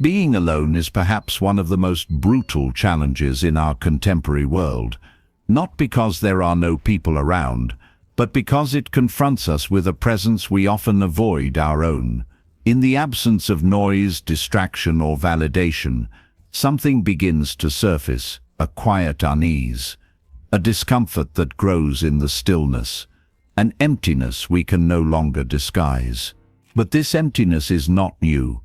Being alone is perhaps one of the most brutal challenges in our contemporary world, not because there are no people around, but because it confronts us with a presence we often avoid our own. In the absence of noise, distraction, or validation, something begins to surface, a quiet unease, a discomfort that grows in the stillness, an emptiness we can no longer disguise. But this emptiness is not new.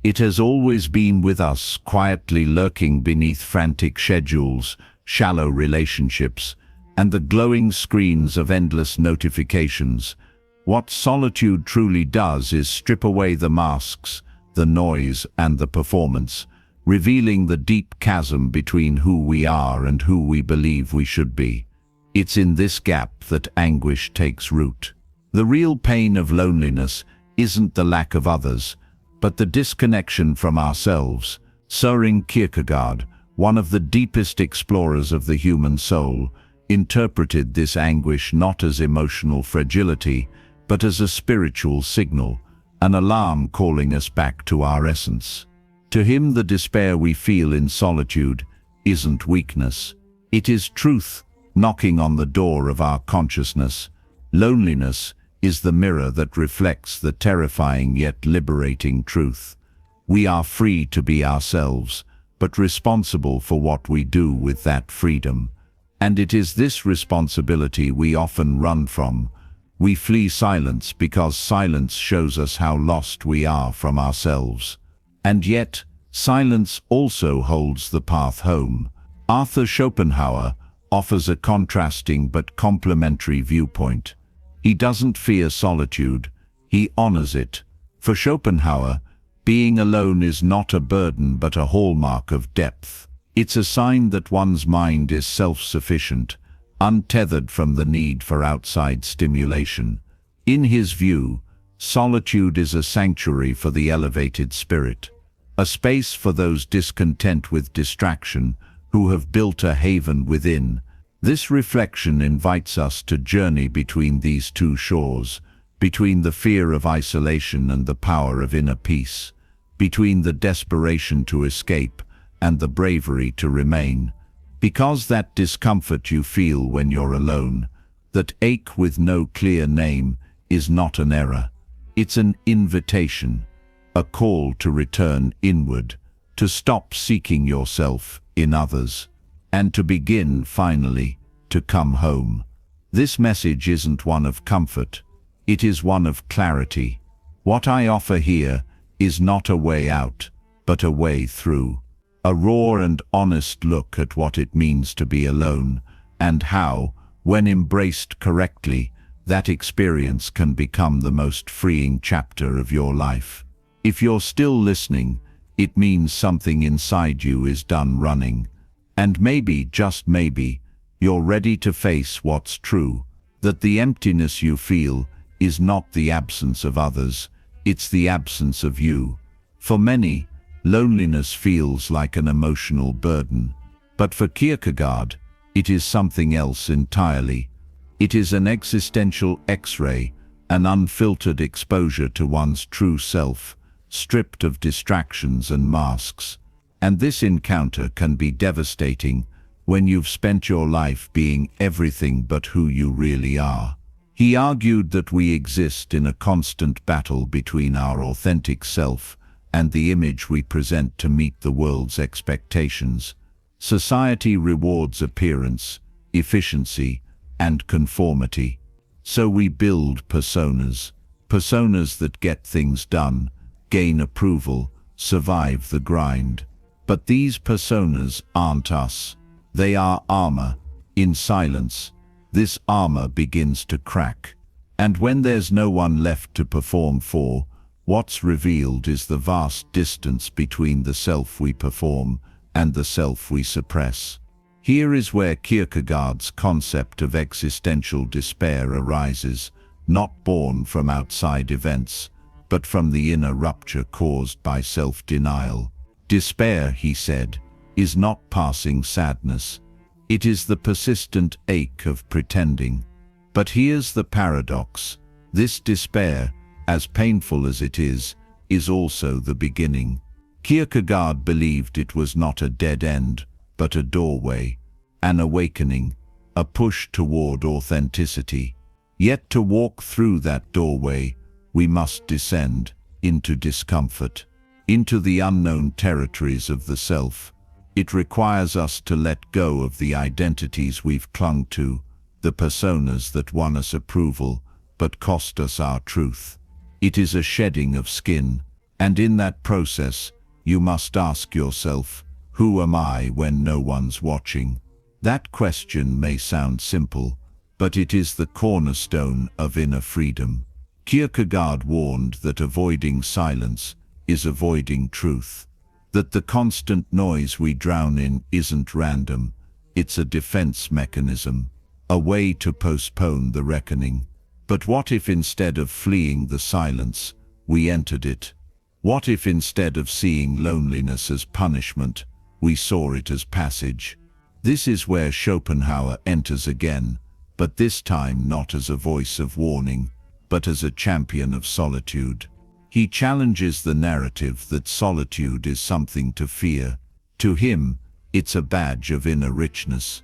It has always been with us, quietly lurking beneath frantic schedules, shallow relationships, and the glowing screens of endless notifications. What solitude truly does is strip away the masks, the noise, and the performance, revealing the deep chasm between who we are and who we believe we should be. It's in this gap that anguish takes root. The real pain of loneliness isn't the lack of others, but the disconnection from ourselves. Søren Kierkegaard, one of the deepest explorers of the human soul, interpreted this anguish not as emotional fragility, but as a spiritual signal, an alarm calling us back to our essence. To him, the despair we feel in solitude isn't weakness. It is truth knocking on the door of our consciousness. Loneliness is the mirror that reflects the terrifying yet liberating truth. We are free to be ourselves, but responsible for what we do with that freedom. And it is this responsibility we often run from. We flee silence because silence shows us how lost we are from ourselves. And yet, silence also holds the path home. Arthur Schopenhauer offers a contrasting but complementary viewpoint. He doesn't fear solitude, he honors it. For Schopenhauer, being alone is not a burden but a hallmark of depth. It's a sign that one's mind is self-sufficient, untethered from the need for outside stimulation. In his view, solitude is a sanctuary for the elevated spirit, a space for those discontent with distraction who have built a haven within. This reflection invites us to journey between these two shores, between the fear of isolation and the power of inner peace, between the desperation to escape and the bravery to remain. Because that discomfort you feel when you're alone, that ache with no clear name, is not an error. It's an invitation, a call to return inward, to stop seeking yourself in others, and to begin, finally, to come home. This message isn't one of comfort, it is one of clarity. What I offer here is not a way out, but a way through. A raw and honest look at what it means to be alone, and how, when embraced correctly, that experience can become the most freeing chapter of your life. If you're still listening, it means something inside you is done running. And maybe, just maybe, you're ready to face what's true, that the emptiness you feel is not the absence of others, it's the absence of you. For many, loneliness feels like an emotional burden, but for Kierkegaard, it is something else entirely. It is an existential X-ray, an unfiltered exposure to one's true self, stripped of distractions and masks. And this encounter can be devastating when you've spent your life being everything but who you really are. He argued that we exist in a constant battle between our authentic self and the image we present to meet the world's expectations. Society rewards appearance, efficiency, and conformity. So we build personas that get things done, gain approval, survive the grind. But these personas aren't us. They are armor. In silence, this armor begins to crack. And when there's no one left to perform for, what's revealed is the vast distance between the self we perform and the self we suppress. Here is where Kierkegaard's concept of existential despair arises, not born from outside events, but from the inner rupture caused by self-denial. Despair, he said, is not passing sadness. It is the persistent ache of pretending. But here's the paradox. This despair, as painful as it is also the beginning. Kierkegaard believed it was not a dead end, but a doorway, an awakening, a push toward authenticity. Yet to walk through that doorway, we must descend into discomfort, into the unknown territories of the self. It requires us to let go of the identities we've clung to, the personas that won us approval but cost us our truth. It is a shedding of skin, and in that process, you must ask yourself, who am I when no one's watching? That question may sound simple, but it is the cornerstone of inner freedom. Kierkegaard warned that avoiding silence is avoiding truth, that the constant noise we drown in isn't random, it's a defense mechanism, a way to postpone the reckoning. But what if instead of fleeing the silence, we entered it? What if instead of seeing loneliness as punishment, we saw it as passage? This is where Schopenhauer enters again, but this time not as a voice of warning, but as a champion of solitude. He challenges the narrative that solitude is something to fear. To him, it's a badge of inner richness.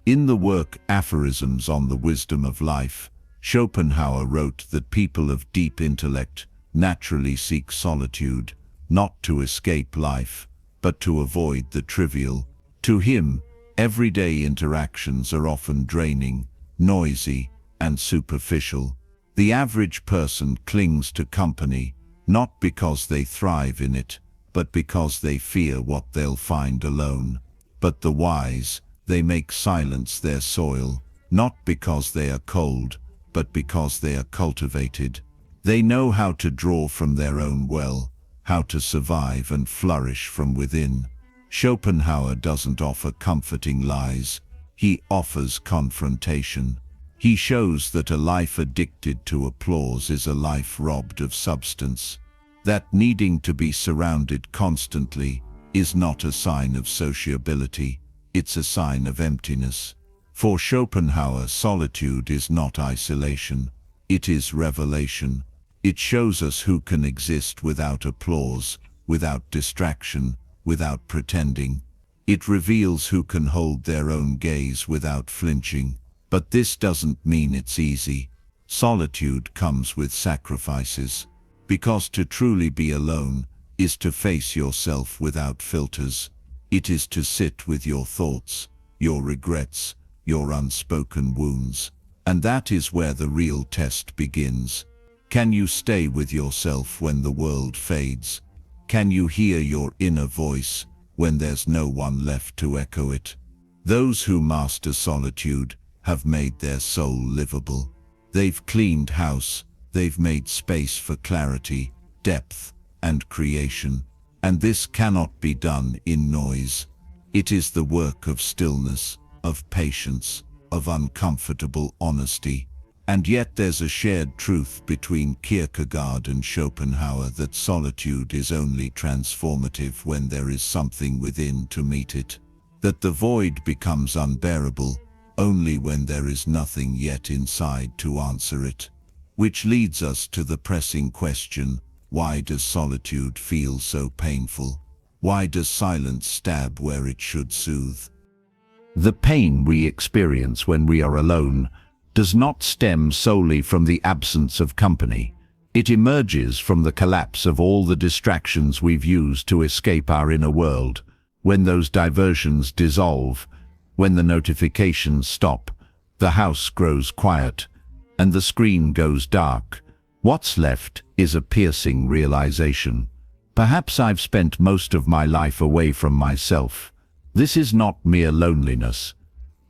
In the work Aphorisms on the Wisdom of Life, Schopenhauer wrote that people of deep intellect naturally seek solitude, not to escape life, but to avoid the trivial. To him, everyday interactions are often draining, noisy, and superficial. The average person clings to company, not because they thrive in it, but because they fear what they'll find alone. But the wise, they make silence their soil, not because they are cold, but because they are cultivated. They know how to draw from their own well, how to survive and flourish from within. Schopenhauer doesn't offer comforting lies, he offers confrontation. He shows that a life addicted to applause is a life robbed of substance, that needing to be surrounded constantly is not a sign of sociability, it's a sign of emptiness. For Schopenhauer, solitude is not isolation, it is revelation. It shows us who can exist without applause, without distraction, without pretending. It reveals who can hold their own gaze without flinching. But this doesn't mean it's easy. Solitude comes with sacrifices, because to truly be alone is to face yourself without filters. It is to sit with your thoughts, your regrets, your unspoken wounds. And that is where the real test begins. Can you stay with yourself when the world fades? Can you hear your inner voice when there's no one left to echo it? Those who master solitude have made their soul livable. They've cleaned house, they've made space for clarity, depth, and creation. And this cannot be done in noise. It is the work of stillness, of patience, of uncomfortable honesty. And yet there's a shared truth between Kierkegaard and Schopenhauer that solitude is only transformative when there is something within to meet it. That the void becomes unbearable only when there is nothing yet inside to answer it. Which leads us to the pressing question, why does solitude feel so painful? Why does silence stab where it should soothe? The pain we experience when we are alone does not stem solely from the absence of company. It emerges from the collapse of all the distractions we've used to escape our inner world. When those diversions dissolve, when the notifications stop, the house grows quiet, and the screen goes dark, what's left is a piercing realization. Perhaps I've spent most of my life away from myself. This is not mere loneliness.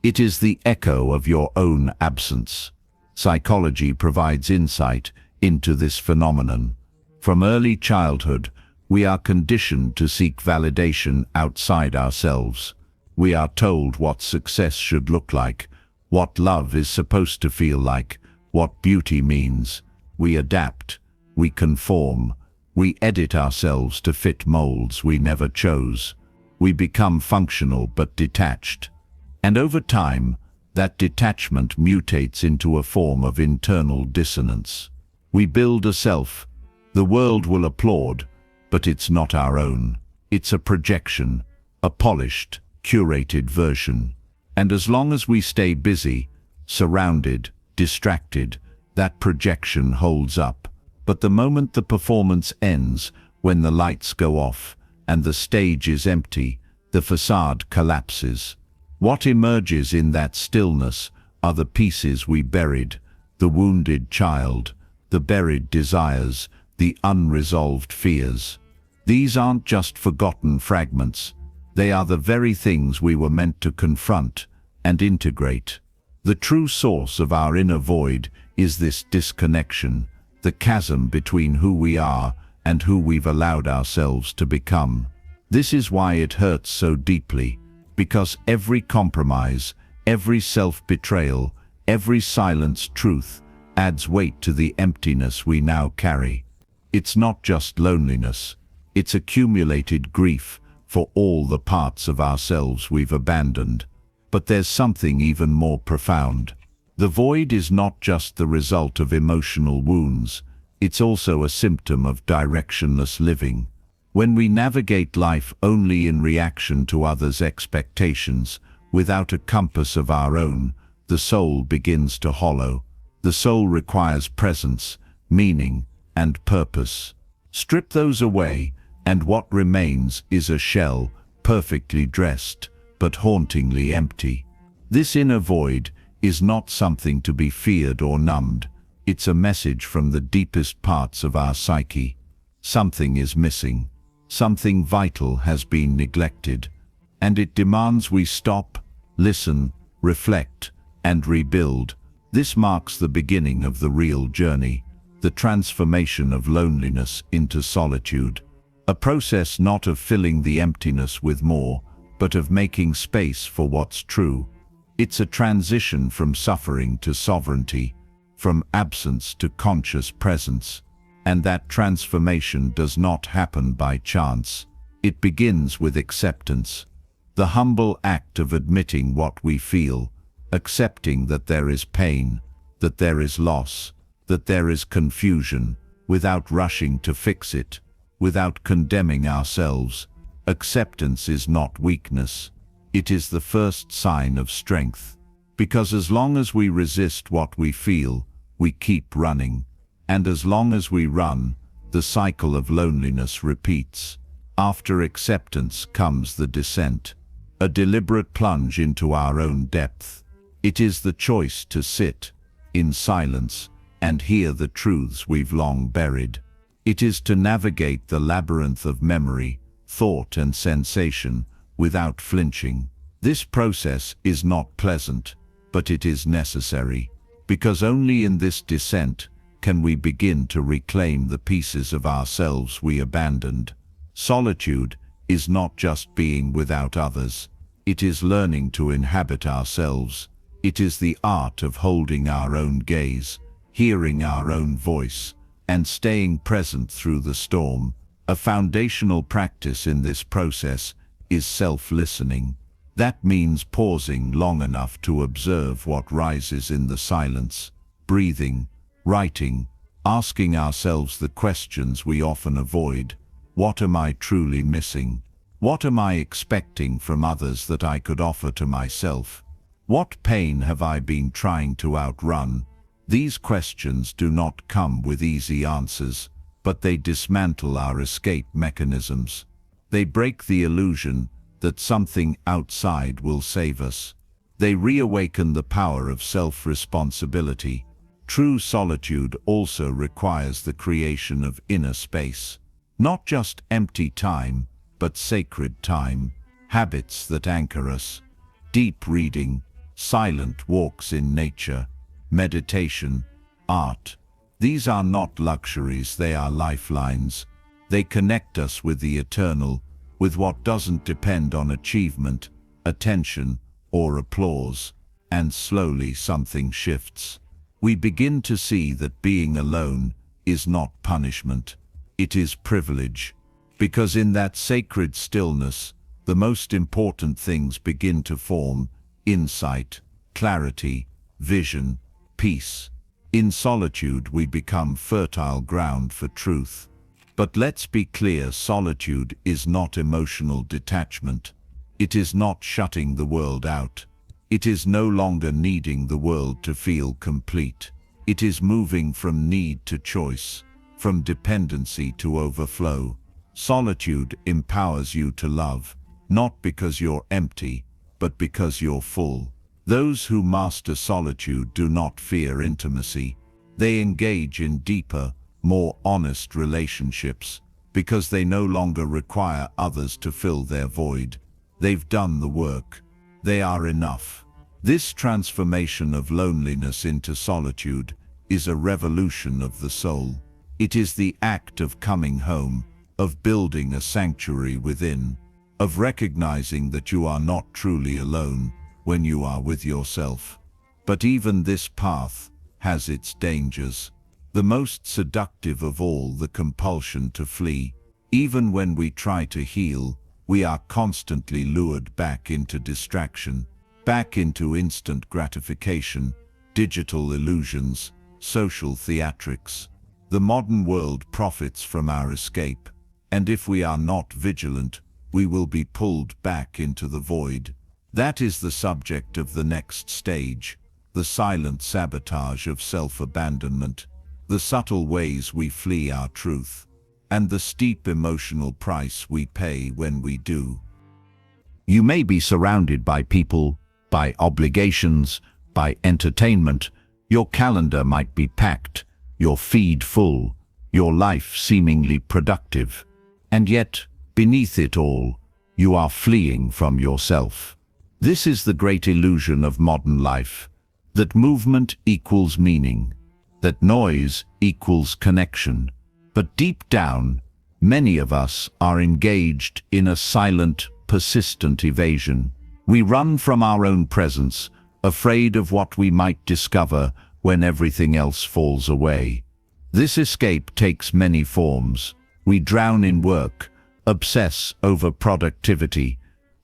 It is the echo of your own absence. Psychology provides insight into this phenomenon. From early childhood, we are conditioned to seek validation outside ourselves. We are told what success should look like, what love is supposed to feel like, what beauty means. We adapt, we conform, we edit ourselves to fit molds we never chose. We become functional but detached. And over time, that detachment mutates into a form of internal dissonance. We build a self. The world will applaud, but it's not our own. It's a projection, a polished, curated version. And as long as we stay busy, surrounded, distracted, that projection holds up. But the moment the performance ends, when the lights go off and the stage is empty, the facade collapses. What emerges in that stillness are the pieces we buried, the wounded child, the buried desires, the unresolved fears. These aren't just forgotten fragments. They are the very things we were meant to confront and integrate. The true source of our inner void is this disconnection, the chasm between who we are and who we've allowed ourselves to become. This is why it hurts so deeply, because every compromise, every self-betrayal, every silenced truth adds weight to the emptiness we now carry. It's not just loneliness, it's accumulated grief for all the parts of ourselves we've abandoned. But there's something even more profound. The void is not just the result of emotional wounds, it's also a symptom of directionless living. When we navigate life only in reaction to others' expectations, without a compass of our own, the soul begins to hollow. The soul requires presence, meaning, and purpose. Strip those away, and what remains is a shell, perfectly dressed, but hauntingly empty. This inner void is not something to be feared or numbed. It's a message from the deepest parts of our psyche. Something is missing. Something vital has been neglected. And it demands we stop, listen, reflect, and rebuild. This marks the beginning of the real journey, the transformation of loneliness into solitude. A process not of filling the emptiness with more, but of making space for what's true. It's a transition from suffering to sovereignty, from absence to conscious presence. And that transformation does not happen by chance. It begins with acceptance. The humble act of admitting what we feel, accepting that there is pain, that there is loss, that there is confusion, without rushing to fix it, without condemning ourselves. Acceptance is not weakness. It is the first sign of strength. Because as long as we resist what we feel, we keep running. And as long as we run, the cycle of loneliness repeats. After acceptance comes the descent, a deliberate plunge into our own depth. It is the choice to sit in silence and hear the truths we've long buried. It is to navigate the labyrinth of memory, thought, and sensation without flinching. This process is not pleasant, but it is necessary, because only in this descent can we begin to reclaim the pieces of ourselves we abandoned. Solitude is not just being without others. It is learning to inhabit ourselves. It is the art of holding our own gaze, hearing our own voice, and staying present through the storm. A foundational practice in this process is self-listening. That means pausing long enough to observe what rises in the silence, breathing, writing, asking ourselves the questions we often avoid. What am I truly missing? What am I expecting from others that I could offer to myself? What pain have I been trying to outrun? These questions do not come with easy answers, but they dismantle our escape mechanisms. They break the illusion that something outside will save us. They reawaken the power of self-responsibility. True solitude also requires the creation of inner space. Not just empty time, but sacred time, habits that anchor us. Deep reading, silent walks in nature, meditation, art. These are not luxuries, they are lifelines. They connect us with the eternal, with what doesn't depend on achievement, attention, or applause. And slowly something shifts. We begin to see that being alone is not punishment. It is privilege. Because in that sacred stillness, the most important things begin to form: insight, clarity, vision, peace. In solitude we become fertile ground for truth. But let's be clear, solitude is not emotional detachment. It is not shutting the world out. It is no longer needing the world to feel complete. It is moving from need to choice, from dependency to overflow. Solitude empowers you to love, not because you're empty, but because you're full. Those who master solitude do not fear intimacy. They engage in deeper, more honest relationships, because they no longer require others to fill their void. They've done the work. They are enough. This transformation of loneliness into solitude is a revolution of the soul. It is the act of coming home, of building a sanctuary within, of recognizing that you are not truly alone when you are with yourself. But even this path has its dangers. The most seductive of all, the compulsion to flee. Even when we try to heal, we are constantly lured back into distraction, back into instant gratification, digital illusions, social theatrics. The modern world profits from our escape, and if we are not vigilant, we will be pulled back into the void. That is the subject of the next stage, the silent sabotage of self-abandonment, the subtle ways we flee our truth, and the steep emotional price we pay when we do. You may be surrounded by people, by obligations, by entertainment. Your calendar might be packed, your feed full, your life seemingly productive. And yet, beneath it all, you are fleeing from yourself. This is the great illusion of modern life, that movement equals meaning, that noise equals connection. But deep down, many of us are engaged in a silent, persistent evasion. We run from our own presence, afraid of what we might discover when everything else falls away. This escape takes many forms. We drown in work, obsess over productivity,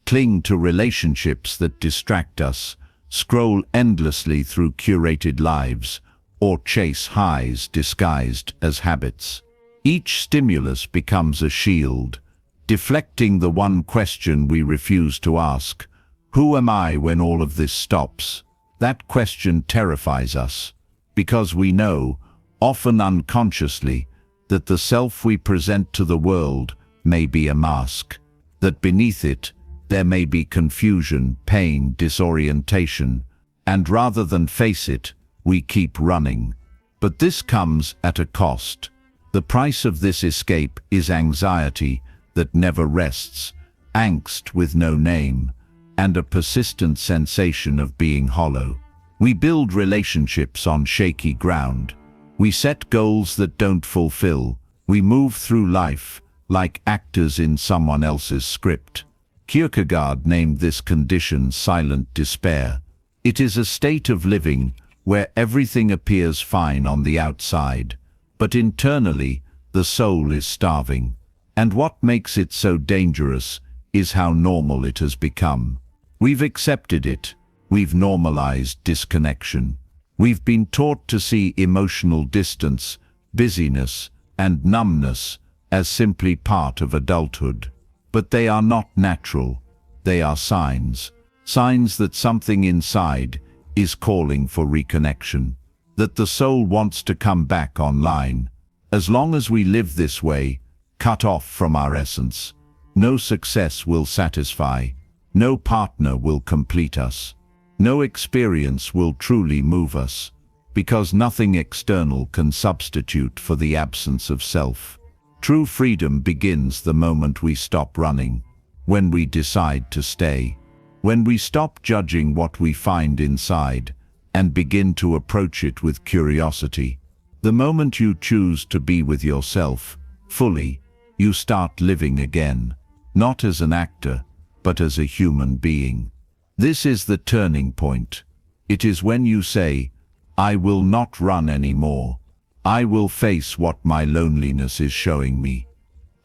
cling to relationships that distract us, scroll endlessly through curated lives, or chase highs disguised as habits. Each stimulus becomes a shield, deflecting the one question we refuse to ask: who am I when all of this stops? That question terrifies us, because we know, often unconsciously, that the self we present to the world may be a mask, that beneath it there may be confusion, pain, disorientation, and rather than face it, we keep running. But this comes at a cost. The price of this escape is anxiety that never rests, angst with no name, and a persistent sensation of being hollow. We build relationships on shaky ground. We set goals that don't fulfill. We move through life like actors in someone else's script. Kierkegaard named this condition silent despair. It is a state of living where everything appears fine on the outside, but internally the soul is starving. And what makes it so dangerous is how normal it has become. We've accepted it. We've normalized disconnection. We've been taught to see emotional distance, busyness, and numbness as simply part of adulthood. But they are not natural. They are signs. Signs that something inside is calling for reconnection, that the soul wants to come back online. As long as we live this way, cut off from our essence, no success will satisfy, no partner will complete us, no experience will truly move us, because nothing external can substitute for the absence of self. True freedom begins the moment we stop running, when we decide to stay, when we stop judging what we find inside and begin to approach it with curiosity. The moment you choose to be with yourself fully, you start living again, not as an actor, but as a human being. This is the turning point. It is when you say, I will not run anymore. I will face what my loneliness is showing me.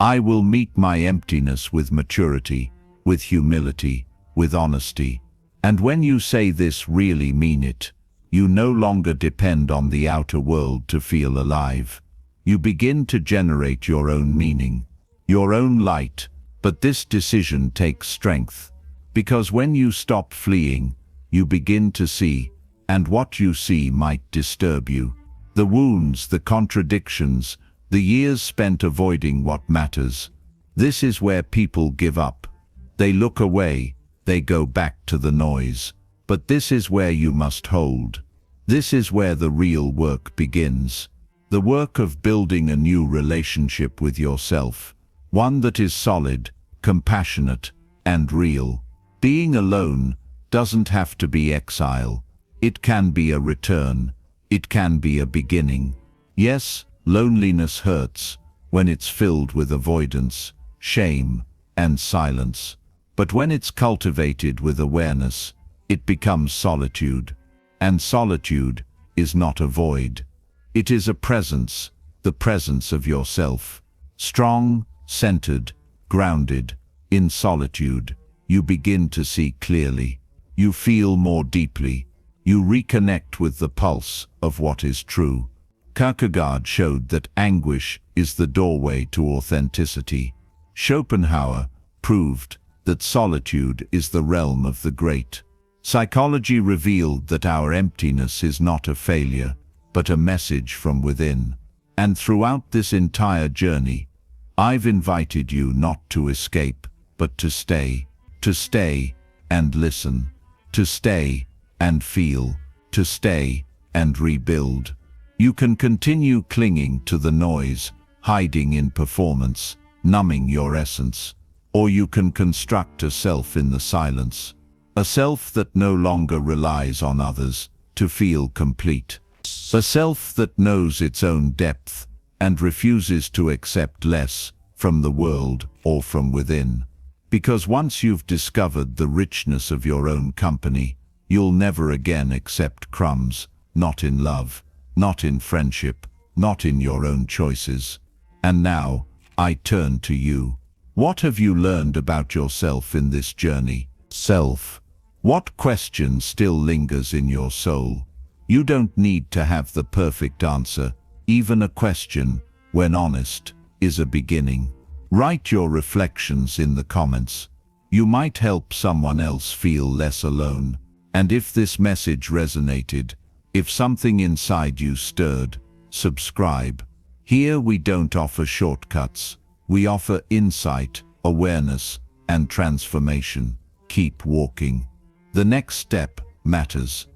I will meet my emptiness with maturity, with humility, with honesty. And when you say this, really mean it. You no longer depend on the outer world to feel alive. You begin to generate your own meaning, your own light, but this decision takes strength. Because when you stop fleeing, you begin to see, and what you see might disturb you. The wounds, the contradictions, the years spent avoiding what matters. This is where people give up. They look away, they go back to the noise. But this is where you must hold. This is where the real work begins. The work of building a new relationship with yourself. One that is solid, compassionate, and real. Being alone doesn't have to be exile. It can be a return. It can be a beginning. Yes, loneliness hurts when it's filled with avoidance, shame, and silence. But when it's cultivated with awareness, it becomes solitude. And solitude is not a void. It is a presence, the presence of yourself. Strong, centered, grounded. In solitude, you begin to see clearly. You feel more deeply. You reconnect with the pulse of what is true. Kierkegaard showed that anguish is the doorway to authenticity. Schopenhauer proved that solitude is the realm of the great. Psychology revealed that our emptiness is not a failure, but a message from within. And throughout this entire journey, I've invited you not to escape, but to stay and listen, to stay and feel, to stay and rebuild. You can continue clinging to the noise, hiding in performance, numbing your essence, or you can construct a self in the silence. A self that no longer relies on others to feel complete. A self that knows its own depth and refuses to accept less from the world or from within. Because once you've discovered the richness of your own company, you'll never again accept crumbs, not in love, not in friendship, not in your own choices. And now, I turn to you. What have you learned about yourself in this journey? Self. What question still lingers in your soul? You don't need to have the perfect answer. Even a question, when honest, is a beginning. Write your reflections in the comments. You might help someone else feel less alone. And if this message resonated, if something inside you stirred, subscribe. Here we don't offer shortcuts. We offer insight, awareness, and transformation. Keep walking. The next step matters.